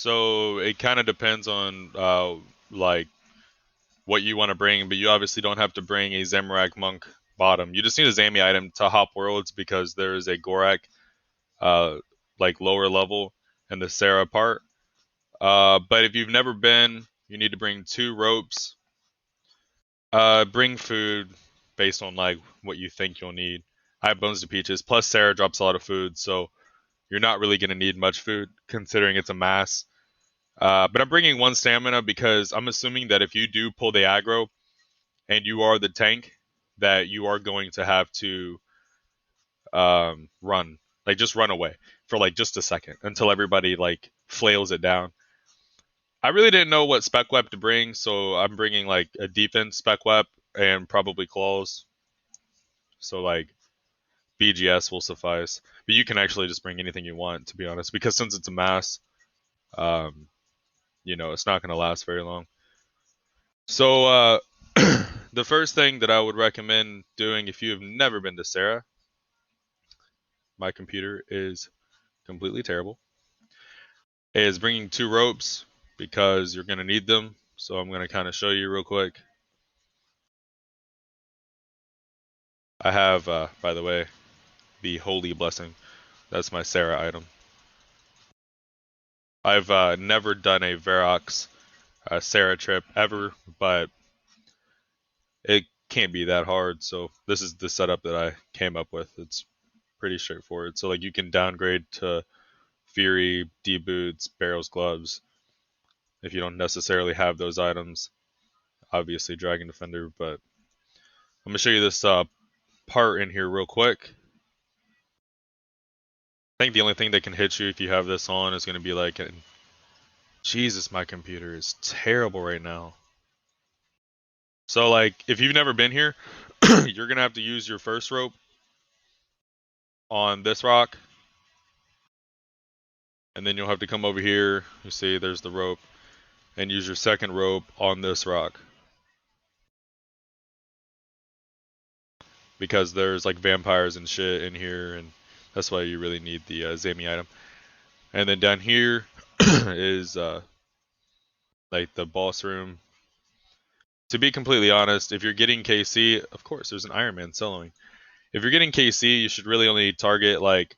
So it kind of depends on like what you want to bring, but you obviously don't have to bring a Zamorak Monk bottom. You just need a Zami item to hop worlds because there is a Gorak uh like lower level and the Sara part. But if you've never been, you need to bring 2 ropes. Bring food based on like what you think you'll need. I have bones to peaches. Plus Sarah drops a lot of food, so you're not really gonna need much food considering it's a mass. But I'm bringing 1 stamina because I'm assuming that if you do pull the aggro and you are the tank, that you are going to have to run, like just run away for like just a second until everybody like flails it down. I really didn't know what spec web to bring, so I'm bringing like a defense spec web and probably claws. So like BGS will suffice, but you can actually just bring anything you want, to be honest, because since it's a mass, um, it's not going to last very long. So the first thing that I would recommend doing if you have never been to Sarah, my computer is completely terrible, is bringing 2 ropes because you're going to need them. So I'm going to kind of show you real quick. I have, by the way, the Holy Blessing. That's my Sarah item. I've never done a Verac's Sarah trip ever, but it can't be that hard. So this is the setup that I came up with. It's pretty straightforward. So like you can downgrade to Fury, D boots, barrels, gloves. If you don't necessarily have those items, obviously Dragon Defender. But I'm gonna show you this part in here real quick. I think the only thing that can hit you if you have this on is gonna be like, Jesus, my computer is terrible right now. So like, if you've never been here, you're gonna have to use your first rope on this rock, and then you'll have to come over here. You see, there's the rope, and use your second rope on this rock. Because there's like vampires and shit in here, and that's why you really need the Zami item. And then down here is like the boss room. To be completely honest, if you're getting KC, of course there's an Iron Man soloing. If you're getting KC, you should really only target like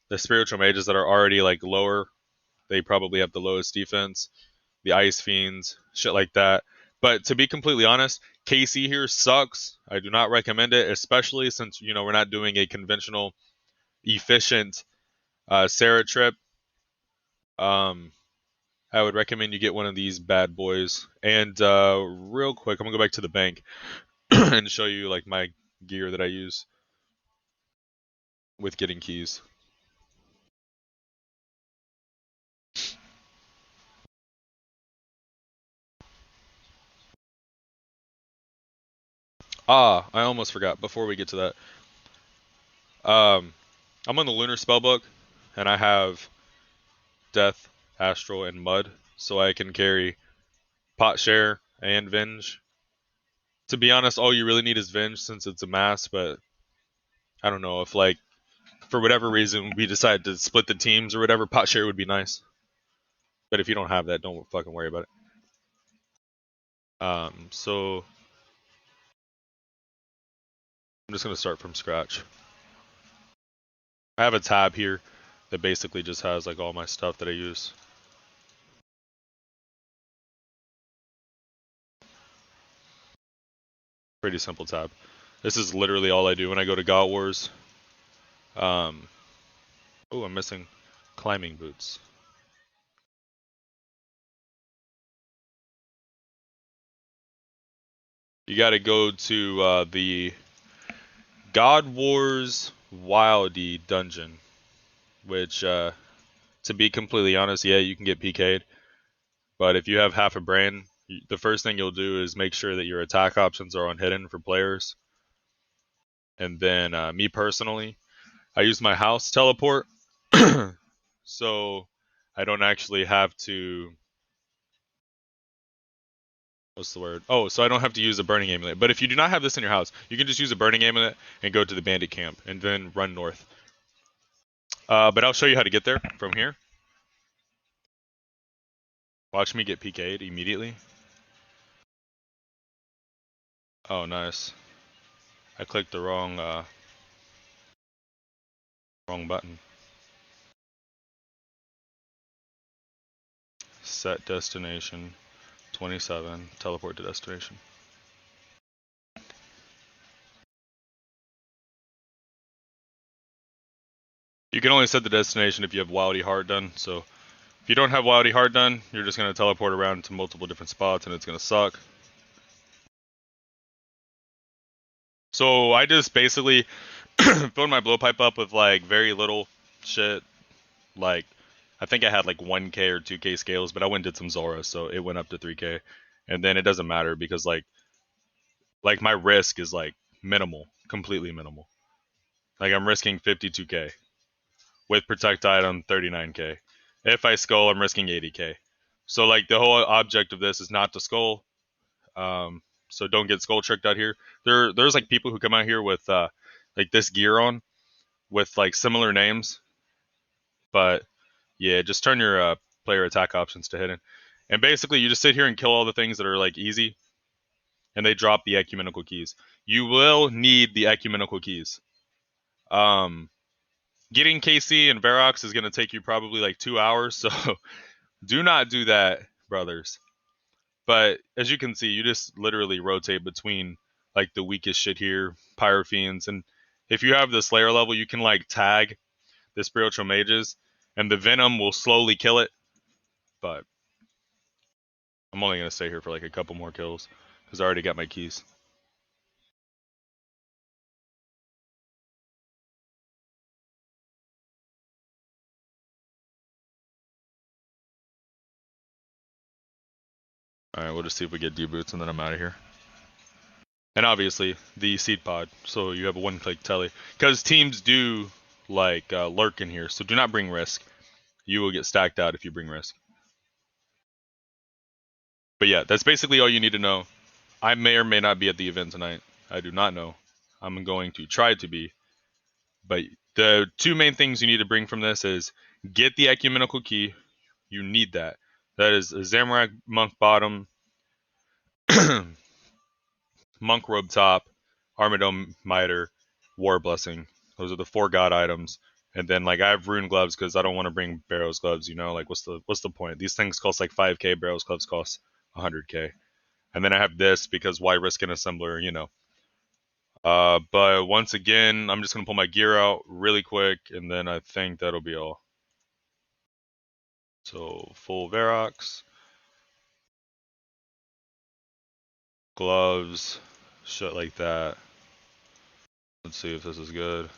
the spiritual mages that are already like lower. They probably have the lowest defense. The ice fiends, shit like that. But to be completely honest, KC here sucks. I do not recommend it, especially since we're not doing a conventional efficient Sarah trip. Um, I would recommend you get one of these bad boys. And real quick, I'm gonna go back to the bank and show you like my gear that I use with getting keys. Ah, I almost forgot. Before we get to that, I'm on the Lunar Spellbook, and I have Death, Astral, and Mud, so I can carry Pot Share and Venge. To be honest, all you really need is Venge since it's a mass, but I don't know if like for whatever reason we decide to split the teams or whatever, Pot Share would be nice. But if you don't have that, don't fucking worry about it. So I'm just gonna start from scratch. I have a tab here that basically just has like all my stuff that I use. Pretty simple tab. This is literally all I do when I go to God Wars. Um, oh, I'm missing climbing boots. You got to go to the God Wars Wildy dungeon, which, to be completely honest, yeah, you can get PK'd. But if you have half a brain, the first thing you'll do is make sure that your attack options are on hidden for players. And then, me personally, I use my house teleport, so I don't actually have to. What's the word? Oh, so I don't have to use a burning amulet. But if you do not have this in your house, you can just use a burning amulet and go to the bandit camp and then run north. But I'll show you how to get there from here. Watch me get PK'd immediately. Oh, nice. I clicked the wrong button. Set destination 27. Teleport to destination. You can only set the destination if you have Wildy Heart done. So if you don't have Wildy Heart done, you're just gonna teleport around to multiple different spots and it's gonna suck. So I just basically filled my blowpipe up with like very little shit. Like I think I had like 1k or 2k scales, but I went and did some Zora, so it went up to 3k. And then it doesn't matter because like my risk is like minimal, completely minimal. Like I'm risking 52k with protect item 39k. If I skull, I'm risking 80k. So like the whole object of this is not to skull. So don't get skull tricked out here. There's like people who come out here with like this gear on with like similar names, but yeah, just turn your player attack options to hidden, and basically you just sit here and kill all the things that are like easy, and they drop the ecumenical keys. You will need the ecumenical keys. Getting KC and Verac is going to take you probably like 2 hours, so do not do that, brothers. But as you can see, you just literally rotate between like the weakest shit here, Pyrofiends, and if you have the Slayer level, you can like tag the spiritual mages, and the venom will slowly kill it. But I'm only gonna stay here for like a couple more kills because I already got my keys. All right, we'll just see if we get D-boots and then I'm out of here. And obviously the seed pod, so you have a one-click telly. Because teams do like lurk in here, so do not bring risk. You will get stacked out if you bring risk. But yeah, that's basically all you need to know. I may or may not be at the event tonight. I do not know. I'm going to try to be. But the two main things you need to bring from this is get the ecumenical key. You need that. That is a Zamorak monk bottom, monk robe top, Armadome miter, war blessing. Those are the 4 god items. And then like I have rune gloves because I don't want to bring Barrow's gloves. You know, like what's the point? These things cost like 5k. Barrow's gloves cost 100k. And then I have this because why risk an assembler? You know. But once again, I'm just gonna pull my gear out really quick, and then I think that'll be all. So full Verax, gloves, shit like that. Let's see if this is good.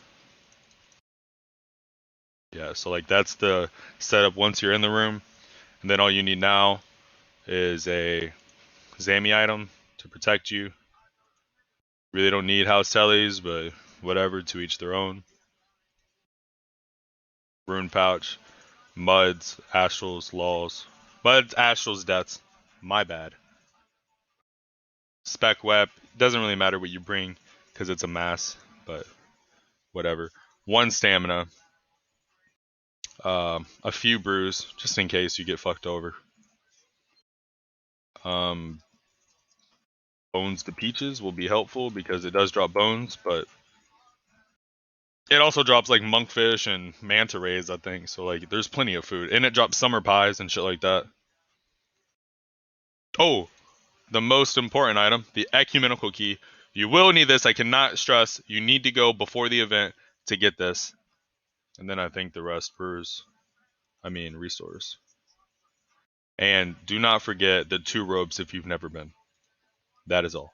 Yeah, so like that's the setup once you're in the room, and then all you need now is a Zami item to protect you. Really don't need house tellies, but whatever, to each their own. Rune pouch, muds, astrals, laws. Muds, astrals, deaths. My bad. Spec web, doesn't really matter what you bring because it's a mass, but whatever. 1 stamina, a few brews just in case you get fucked over. Um, bones to peaches will be helpful because it does drop bones, but it also drops like monkfish and manta rays, I think. So like, there's plenty of food, and it drops summer pies and shit like that. Oh, the most important item, the ecumenical key. You will need this. I cannot stress. You need to go before the event to get this, and then I think the rest restores. And do not forget the 2 robes if you've never been. That is all.